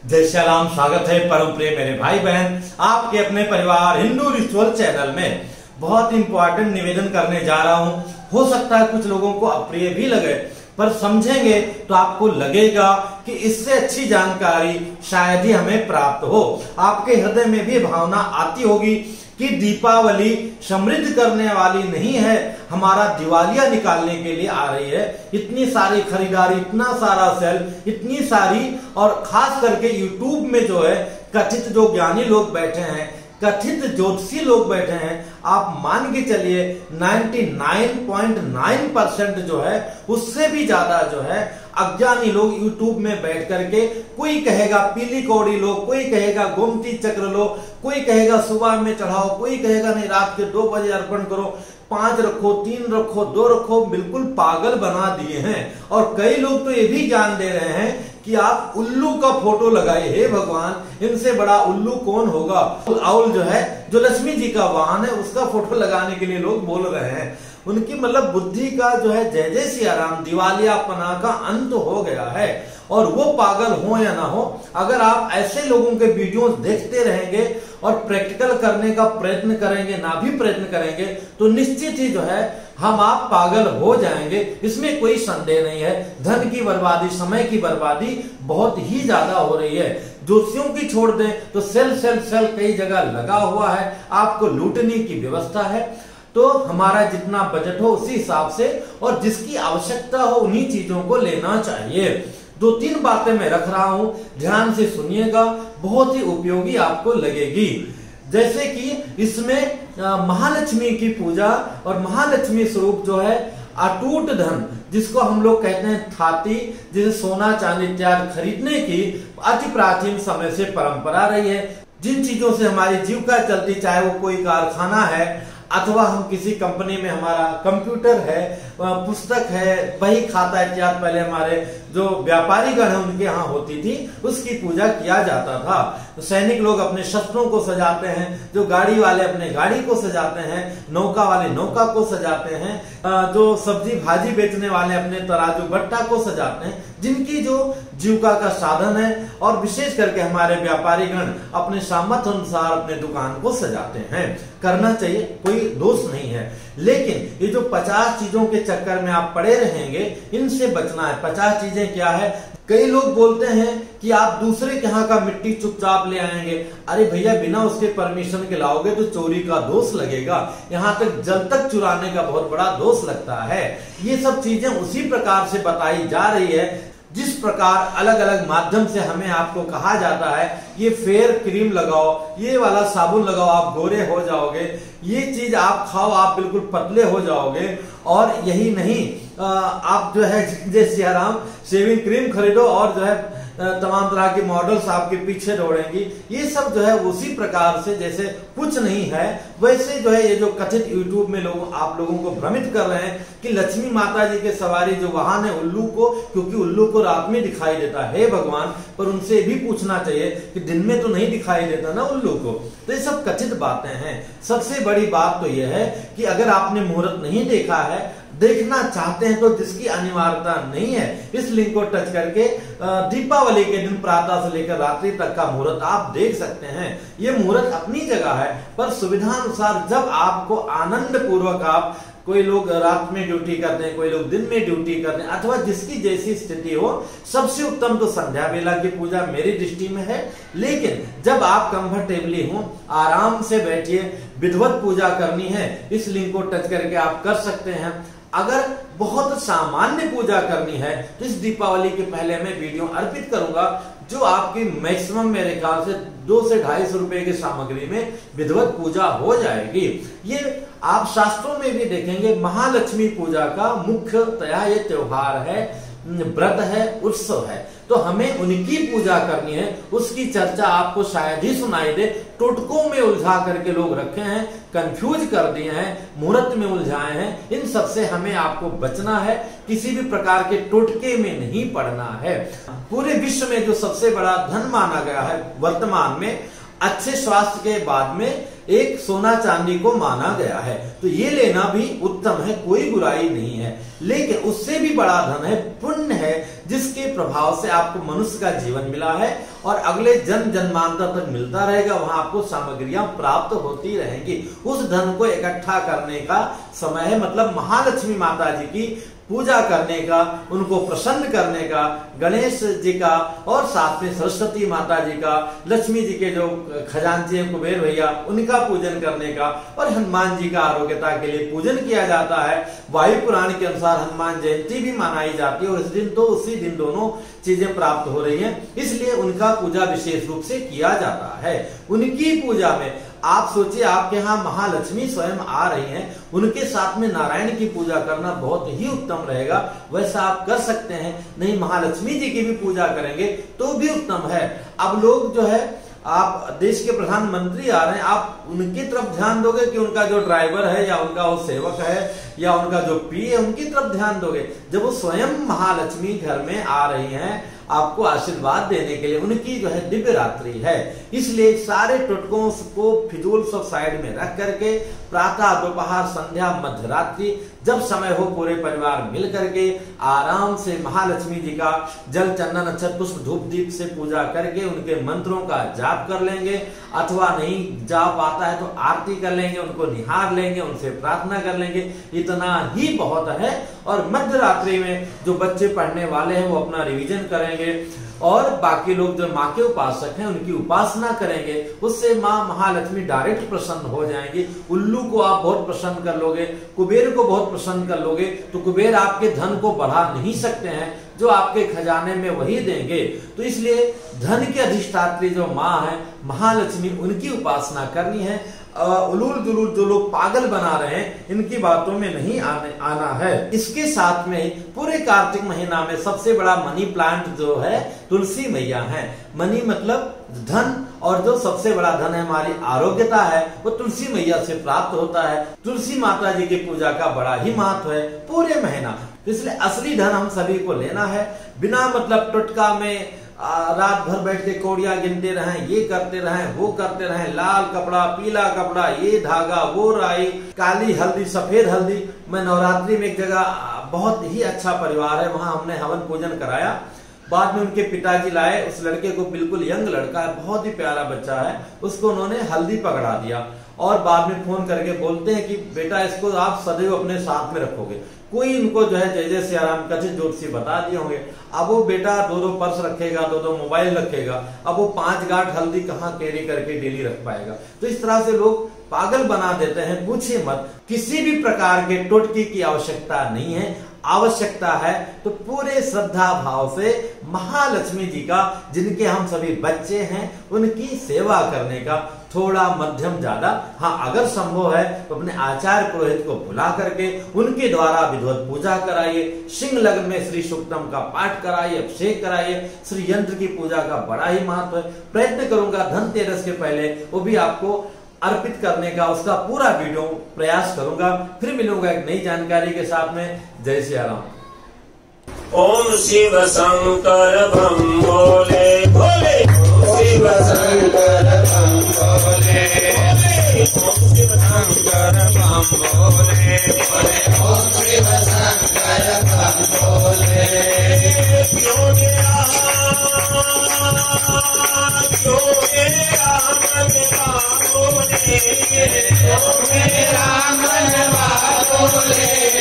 जय श्री राम। स्वागत है परम प्रिय मेरे भाई बहन आपके अपने परिवार हिंदू रिचुअल चैनल में। बहुत इंपॉर्टेंट निवेदन करने जा रहा हूं। हो सकता है कुछ लोगों को अप्रिय भी लगे, पर समझेंगे तो आपको लगेगा कि इससे अच्छी जानकारी शायद ही हमें प्राप्त हो। आपके हृदय में भी भावना आती होगी कि दीपावली समृद्ध करने वाली नहीं है, हमारा दिवालिया निकालने के लिए आ रही है। इतनी सारी खरीदारी, इतना सारा सेल, इतनी सारी, और खास करके यूट्यूब में जो है कथित जो ज्ञानी लोग बैठे हैं, कथित ज्योतिषी लोग बैठे हैं, आप मान के चलिए 99.9% जो है उससे भी ज्यादा जो है अज्ञानी लोग यूट्यूब में बैठ करके, कोई कहेगा पीली कौड़ी लो, कोई कहेगा गोमती चक्र लो, कोई कहेगा सुबह में चढ़ाओ, कोई कहेगा नहीं रात के 2 बजे अर्पण करो, 5 रखो, 3 रखो, 2 रखो। बिल्कुल पागल बना दिए हैं। और कई लोग तो ये भी ज्ञान दे रहे हैं कि आप उल्लू का फोटो लगाए। हे भगवान, इनसे बड़ा उल्लू कौन होगा। आउल जो है, जो लक्ष्मी जी का वाहन है, उसका फोटो लगाने के लिए लोग बोल रहे हैं। उनकी मतलब बुद्धि का जो है जय जय सिया राम, दिवालियापना का अंत हो गया है। और वो पागल हो या ना हो, अगर आप ऐसे लोगों के वीडियोस देखते रहेंगे और प्रैक्टिकल करने का प्रयत्न करेंगे, ना भी प्रयत्न करेंगे, तो निश्चित ही जो है हम आप पागल हो जाएंगे। इसमें कोई संदेह नहीं है। धन की बर्बादी, समय की बर्बादी बहुत ही ज्यादा हो रही है। ज्योतिषियों की छोड़ दें तो सेल कई जगह लगा हुआ है, आपको लूटने की व्यवस्था है। तो हमारा जितना बजट हो उसी हिसाब से और जिसकी आवश्यकता हो उन्हीं चीजों को लेना चाहिए। 2-3 बातें मैं रख रहा हूं, ध्यान से सुनिएगा, बहुत ही उपयोगी आपको लगेगी। जैसे कि इसमें महालक्ष्मी की पूजा और महालक्ष्मी स्वरूप जो है अटूट धन, जिसको हम लोग कहते हैं थाती, जिसे सोना चांदी इत्यादि खरीदने की अति प्राचीन समय से परंपरा रही है। जिन चीजों से हमारी जीविका चलती, चाहे वो कोई कारखाना है अथवा हम किसी कंपनी में, हमारा कंप्यूटर है, पुस्तक है, बही खाता इत्यादि पहले हमारे जो व्यापारी गण है उनके यहाँ होती थी, उसकी पूजा किया जाता था। तो सैनिक लोग अपने शस्त्रों को सजाते हैं, जो गाड़ी वाले अपने गाड़ी को सजाते हैं, नौका वाले नौका को सजाते हैं, जो सब्जी भाजी बेचने वाले अपने तराजू बट्टा को सजाते हैं, जिनकी जो जीविका का साधन है। और विशेष करके हमारे व्यापारी गण अपने सामर्थ्य अनुसार अपने दुकान को सजाते हैं। करना चाहिए, कोई दोष नहीं है। लेकिन ये जो 50 चीजों के चक्कर में आप पड़े रहेंगे, इनसे बचना है। 50 चीजें क्या है? कई लोग बोलते हैं कि आप दूसरे के यहाँ का मिट्टी चुपचाप ले आएंगे। अरे भैया, बिना उसके परमिशन के लाओगे तो चोरी का दोष लगेगा। यहाँ तक जल तक चुराने का बहुत बड़ा दोष लगता है। ये सब चीजें उसी प्रकार से बताई जा रही है जिस प्रकार अलग अलग माध्यम से हमें आपको कहा जाता है ये फेयर क्रीम लगाओ, ये वाला साबुन लगाओ, आप गोरे हो जाओगे, ये चीज आप खाओ, आप बिल्कुल पतले हो जाओगे। और यही नहीं, आप जो है जय सिया राम शेविंग क्रीम खरीदो और जो है तमाम तरह की मॉडल्स आपके पीछे दौड़ेंगी। ये सब जो है उसी प्रकार से, जैसे कुछ नहीं है वैसे जो है ये जो कथित यूट्यूब में लोग आप लोगों को भ्रमित कर रहे हैं कि लक्ष्मी माता जी के सवारी जो वाहन है उल्लू को, क्योंकि उल्लू को रात में दिखाई देता है भगवान, पर उनसे भी पूछना चाहिए कि दिन में तो नहीं दिखाई देता ना उल्लू को। तो ये सब कथित बातें हैं। सबसे बड़ी बात तो यह है कि अगर आपने मुहूर्त नहीं देखा है, देखना चाहते हैं, तो जिसकी अनिवार्यता नहीं है, इस लिंक को टच करके दीपावली के दिन प्रातः से लेकर रात्रि तक का मुहूर्त आप देख सकते हैं। ये मुहूर्त अपनी जगह है, पर सुविधा अनुसार जब आपको आनंद पूर्वक, आप कोई लोग रात में ड्यूटी करते हैं, कोई लोग दिन में ड्यूटी करते हैं, अथवा जिसकी जैसी स्थिति हो, सबसे उत्तम तो संध्या बेला की पूजा मेरी दृष्टि में है। लेकिन जब आप कंफर्टेबली हो, आराम से बैठिए, विधिवत पूजा करनी है, इस लिंक को टच करके आप कर सकते हैं। अगर बहुत सामान्य पूजा करनी है तो इस दीपावली के पहले मैं वीडियो अर्पित करूंगा जो आपकी मैक्सिमम मेरे ख्याल से 200 से 250 रुपए की सामग्री में विधिवत पूजा हो जाएगी। ये आप शास्त्रों में भी देखेंगे, महालक्ष्मी पूजा का मुख्यतया ये त्योहार है, व्रत है, उत्सव है। तो हमें उनकी पूजा करनी है। उसकी चर्चा आपको शायद ही सुनाई दे। टोटकों में उलझा करके लोग रखे हैं, कंफ्यूज कर दिए हैं, मुहूर्त में उलझाए हैं। इन सब से हमें आपको बचना है, किसी भी प्रकार के टोटके में नहीं पड़ना है। पूरे विश्व में जो सबसे बड़ा धन माना गया है वर्तमान में, अच्छे स्वास्थ्य के बाद में एक सोना चांदी को माना गया है। तो ये लेना भी उत्तम है, कोई बुराई नहीं है। लेकिन उससे भी बड़ा धन है, पुण्य है, जिसके प्रभाव से आपको मनुष्य का जीवन मिला है और अगले जन्म जन्मांतर तक मिलता रहेगा। वहां आपको सामग्रियां प्राप्त होती रहेंगी। उस धन को इकट्ठा करने का समय है, मतलब महालक्ष्मी माता जी की पूजा करने का, उनको प्रसन्न करने का, गणेश जी का और साथ में सरस्वती माता जी का, लक्ष्मी जी के जो खजांची हैं कुबेर भैया, उनका पूजन करने का और हनुमान जी का आरोग्यता के लिए पूजन किया जाता है। वायु पुराण के अनुसार हनुमान जयंती भी मनाई जाती है और इस दिन तो उसी दिन दोनों चीजें प्राप्त हो रही हैं, इसलिए उनका पूजा विशेष रूप से किया जाता है। उनकी पूजा में आप सोचिए, आपके यहाँ महालक्ष्मी स्वयं आ रही हैं, उनके साथ में नारायण की पूजा करना बहुत ही उत्तम रहेगा। वैसा आप कर सकते हैं, नहीं महालक्ष्मी जी की भी पूजा करेंगे तो भी उत्तम है। अब लोग जो है, आप देश के प्रधानमंत्री आ रहे हैं, आप उनकी तरफ ध्यान दोगे कि उनका जो ड्राइवर है या उनका वो सेवक है या उनका जो पी है उनकी तरफ ध्यान दोगे? जब वो स्वयं महालक्ष्मी घर में आ रही हैं आपको आशीर्वाद देने के लिए, उनकी जो है दिव्य रात्रि है, इसलिए सारे टोटकों को फिजूल सब साइड में रख करके प्रातः दोपहर संध्या मध्य रात्रि जब समय हो पूरे परिवार मिल करके आराम से महालक्ष्मी जी का जल चंदन अक्षत पुष्प धूप दीप से पूजा करके उनके मंत्रों का जाप कर लेंगे, अथवा नहीं जाप आता है तो आरती कर लेंगे, उनको निहार लेंगे, उनसे प्रार्थना कर लेंगे, इतना ही बहुत है। और मध्य रात्रि में जो बच्चे पढ़ने वाले हैं वो अपना रिवीजन करेंगे और बाकी लोग जो माँ के उपासक हैं उनकी उपासना करेंगे, उससे माँ महालक्ष्मी डायरेक्ट प्रसन्न हो जाएंगी। उल्लू को आप बहुत प्रसन्न कर लोगे, कुबेर को बहुत प्रसन्न कर लोगे, तो कुबेर आपके धन को बढ़ा नहीं सकते हैं, जो आपके खजाने में वही देंगे। तो इसलिए धन की अधिष्ठात्री जो माँ है महालक्ष्मी, उनकी उपासना करनी है। उलूल जुलूल जो लोग पागल बना रहे हैं इनकी बातों में नहीं आना है। इसके साथ में पूरे कार्तिक महीना में सबसे बड़ा मनी प्लांट जो है तुलसी मैया है। मनी मतलब धन, और जो सबसे बड़ा धन है हमारी आरोग्यता है वो तुलसी मैया से प्राप्त होता है। तुलसी माता जी की पूजा का बड़ा ही महत्व है पूरे महीना, इसलिए असली धन हम सभी को लेना है। बिना मतलब टुटका में रात भर बैठ के कौड़ियां गिनते रहें, ये करते रहें, वो करते रहें, लाल कपड़ा, पीला कपड़ा, ये धागा, वो राई, काली हल्दी, सफेद हल्दी। मैं नवरात्रि में एक जगह बहुत ही अच्छा परिवार है, वहां हमने हवन पूजन कराया। बाद में उनके पिताजी लाए, उस लड़के को, बिल्कुल यंग लड़का है, बहुत ही प्यारा बच्चा है, उसको उन्होंने हल्दी पकड़ा दिया और बाद में फोन करके बोलते हैं कि बेटा इसको आप सदैव अपने साथ में रखोगे। कोई इनको जो है जय जय श्री राम का ज्योतिषी बता दिए होंगे। अब वो बेटा 2-2 पर्स रखेगा, 2-2 मोबाइल रखेगा, अब वो 5 गांठ हल्दी कहाँ कैरी करके डेली रख पाएगा? तो इस तरह से लोग पागल बना देते हैं। पूछिए मत, किसी भी प्रकार के टोटकी की आवश्यकता नहीं है। आवश्यकता है तो पूरे श्रद्धा भाव से महालक्ष्मी जी का, जिनके हम सभी बच्चे हैं, उनकी सेवा करने का, थोड़ा मध्यम ज्यादा, हाँ अगर संभव है तो अपने आचार्य पुरोहित को बुला करके उनके द्वारा विधिवत पूजा कराइए। सिंह लग्न में श्री सूक्तम का पाठ कराइए, अभिषेक कराइए। श्री यंत्र की पूजा का बड़ा ही महत्व है। प्रयत्न करूंगा धनतेरस के पहले वो भी आपको अर्पित करने का, उसका पूरा वीडियो प्रयास करूंगा। फिर मिलूंगा एक नई जानकारी के साथ में। जय श्री राम। ओम शिव शंकर बम भोले भोले, शिव शंकर बम भोले, ओम शिव शंकर बम भोले, ओम शिव शंकर बम भोले। क्यों गया राम बोले,